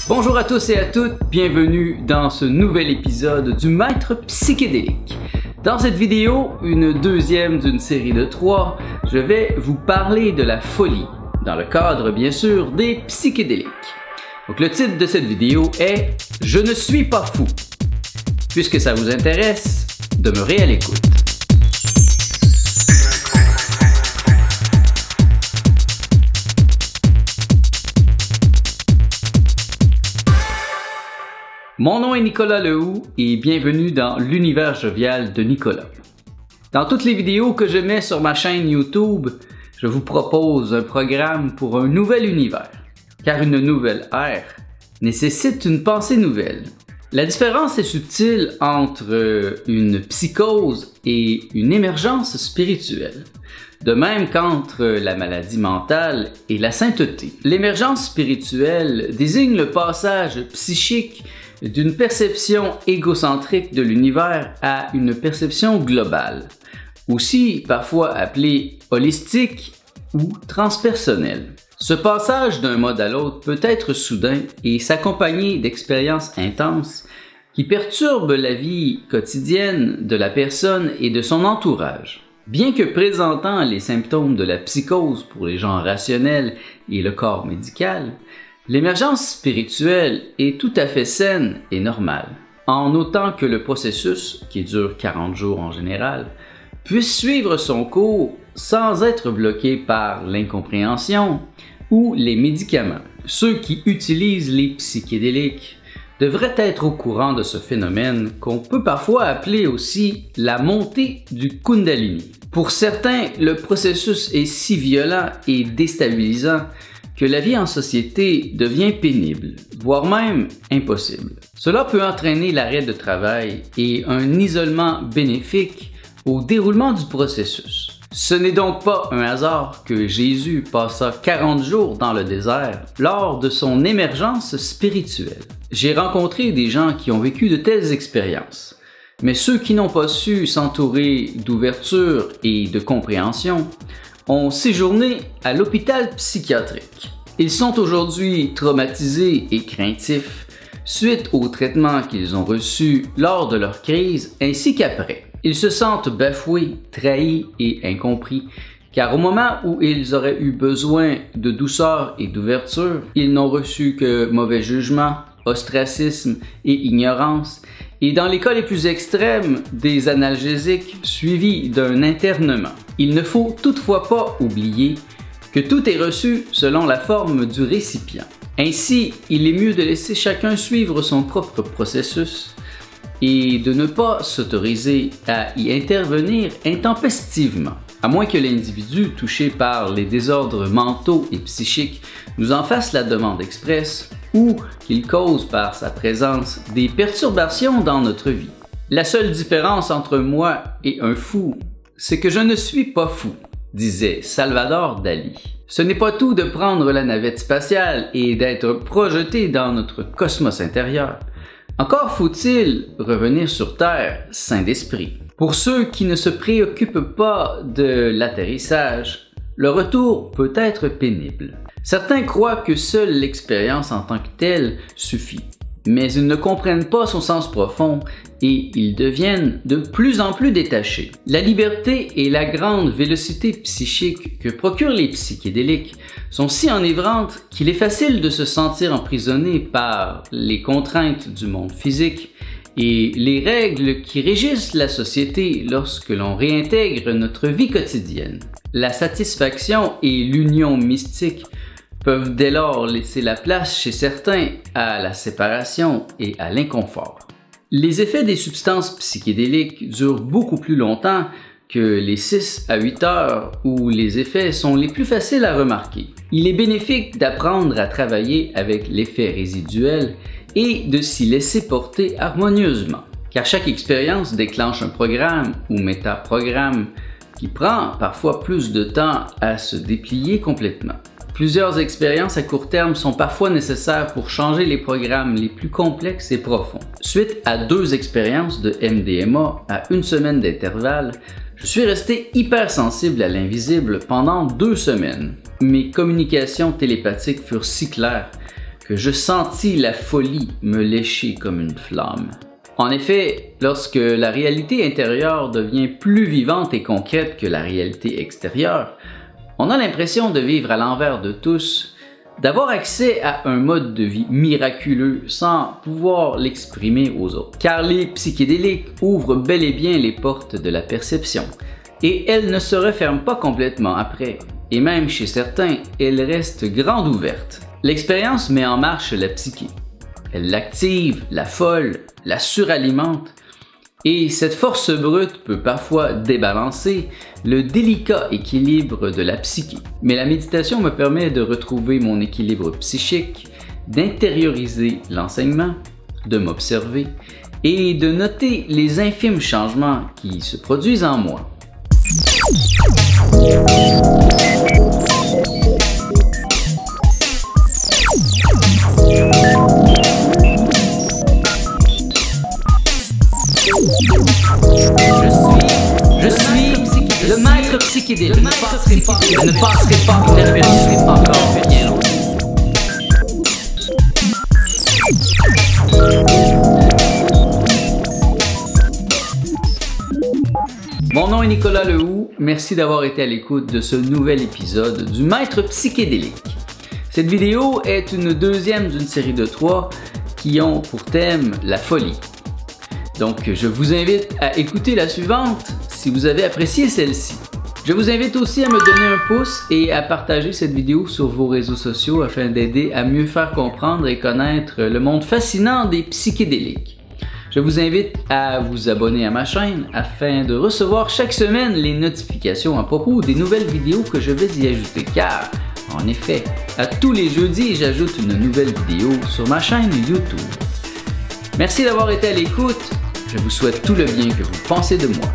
Bonjour à tous et à toutes, bienvenue dans ce nouvel épisode du Maître Psychédélique. Dans cette vidéo, une deuxième d'une série de 3, je vais vous parler de la folie, dans le cadre bien sûr des psychédéliques. Donc le titre de cette vidéo est « Je ne suis pas fou ». Puisque ça vous intéresse, demeurez à l'écoute. Mon nom est Nicolas Lehoux et bienvenue dans l'univers jovial de Nicolas. Dans toutes les vidéos que je mets sur ma chaîne YouTube, je vous propose un programme pour un nouvel univers, car une nouvelle ère nécessite une pensée nouvelle. La différence est subtile entre une psychose et une émergence spirituelle, de même qu'entre la maladie mentale et la sainteté. L'émergence spirituelle désigne le passage psychique d'une perception égocentrique de l'univers à une perception globale, aussi parfois appelée holistique ou transpersonnelle. Ce passage d'un mode à l'autre peut être soudain et s'accompagner d'expériences intenses qui perturbent la vie quotidienne de la personne et de son entourage. Bien que présentant les symptômes de la psychose pour les gens rationnels et le corps médical, l'émergence spirituelle est tout à fait saine et normale, en autant que le processus, qui dure 40 jours en général, puisse suivre son cours sans être bloqué par l'incompréhension ou les médicaments. Ceux qui utilisent les psychédéliques devraient être au courant de ce phénomène qu'on peut parfois appeler aussi la montée du Kundalini. Pour certains, le processus est si violent et déstabilisant que la vie en société devient pénible, voire même impossible. Cela peut entraîner l'arrêt de travail et un isolement bénéfique au déroulement du processus. Ce n'est donc pas un hasard que Jésus passa 40 jours dans le désert lors de son émergence spirituelle. J'ai rencontré des gens qui ont vécu de telles expériences, mais ceux qui n'ont pas su s'entourer d'ouverture et de compréhension ont séjourné à l'hôpital psychiatrique. Ils sont aujourd'hui traumatisés et craintifs suite aux traitements qu'ils ont reçus lors de leur crise ainsi qu'après. Ils se sentent bafoués, trahis et incompris, car au moment où ils auraient eu besoin de douceur et d'ouverture, ils n'ont reçu que mauvais jugement, ostracisme et ignorance, et dans les cas les plus extrêmes, des analgésiques suivis d'un internement. Il ne faut toutefois pas oublier que tout est reçu selon la forme du récipient. Ainsi, il est mieux de laisser chacun suivre son propre processus et de ne pas s'autoriser à y intervenir intempestivement, à moins que l'individu touché par les désordres mentaux et psychiques nous en fasse la demande expresse ou qu'il cause par sa présence des perturbations dans notre vie. La seule différence entre moi et un fou, c'est que je ne suis pas fou, disait Salvador Dali. Ce n'est pas tout de prendre la navette spatiale et d'être projeté dans notre cosmos intérieur. Encore faut-il revenir sur Terre sain d'esprit. Pour ceux qui ne se préoccupent pas de l'atterrissage, le retour peut être pénible. Certains croient que seule l'expérience en tant que telle suffit, mais ils ne comprennent pas son sens profond et ils deviennent de plus en plus détachés. La liberté et la grande vélocité psychique que procurent les psychédéliques sont si enivrantes qu'il est facile de se sentir emprisonné par les contraintes du monde physique et les règles qui régissent la société lorsque l'on réintègre notre vie quotidienne. La satisfaction et l'union mystique peuvent dès lors laisser la place chez certains à la séparation et à l'inconfort. Les effets des substances psychédéliques durent beaucoup plus longtemps que les 6 à 8 heures où les effets sont les plus faciles à remarquer. Il est bénéfique d'apprendre à travailler avec l'effet résiduel et de s'y laisser porter harmonieusement, car chaque expérience déclenche un programme ou métaprogramme qui prend parfois plus de temps à se déplier complètement. Plusieurs expériences à court terme sont parfois nécessaires pour changer les programmes les plus complexes et profonds. Suite à 2 expériences de MDMA à 1 semaine d'intervalle, je suis resté hypersensible à l'invisible pendant 2 semaines. Mes communications télépathiques furent si claires que je sentis la folie me lécher comme une flamme. En effet, lorsque la réalité intérieure devient plus vivante et concrète que la réalité extérieure, on a l'impression de vivre à l'envers de tous, d'avoir accès à un mode de vie miraculeux sans pouvoir l'exprimer aux autres. Car les psychédéliques ouvrent bel et bien les portes de la perception, et elles ne se referment pas complètement après, et même chez certains, elles restent grandes ouvertes. L'expérience met en marche la psyché. Elle l'active, la folle, la suralimente, et cette force brute peut parfois débalancer le délicat équilibre de la psyché. Mais la méditation me permet de retrouver mon équilibre psychique, d'intérioriser l'enseignement, de m'observer et de noter les infimes changements qui se produisent en moi. Je suis le maître psychédélique. Je ne passerai pas inaperçu encore bien longtemps. Mon nom est Nicolas Lehoux. Merci d'avoir été à l'écoute de ce nouvel épisode du Maître psychédélique. Cette vidéo est une deuxième d'une série de 3 qui ont pour thème la folie. Donc, je vous invite à écouter la suivante si vous avez apprécié celle-ci. Je vous invite aussi à me donner un pouce et à partager cette vidéo sur vos réseaux sociaux afin d'aider à mieux faire comprendre et connaître le monde fascinant des psychédéliques. Je vous invite à vous abonner à ma chaîne afin de recevoir chaque semaine les notifications à propos des nouvelles vidéos que je vais y ajouter, car, en effet, à tous les jeudis, j'ajoute une nouvelle vidéo sur ma chaîne YouTube. Merci d'avoir été à l'écoute. Je vous souhaite tout le bien que vous pensez de moi.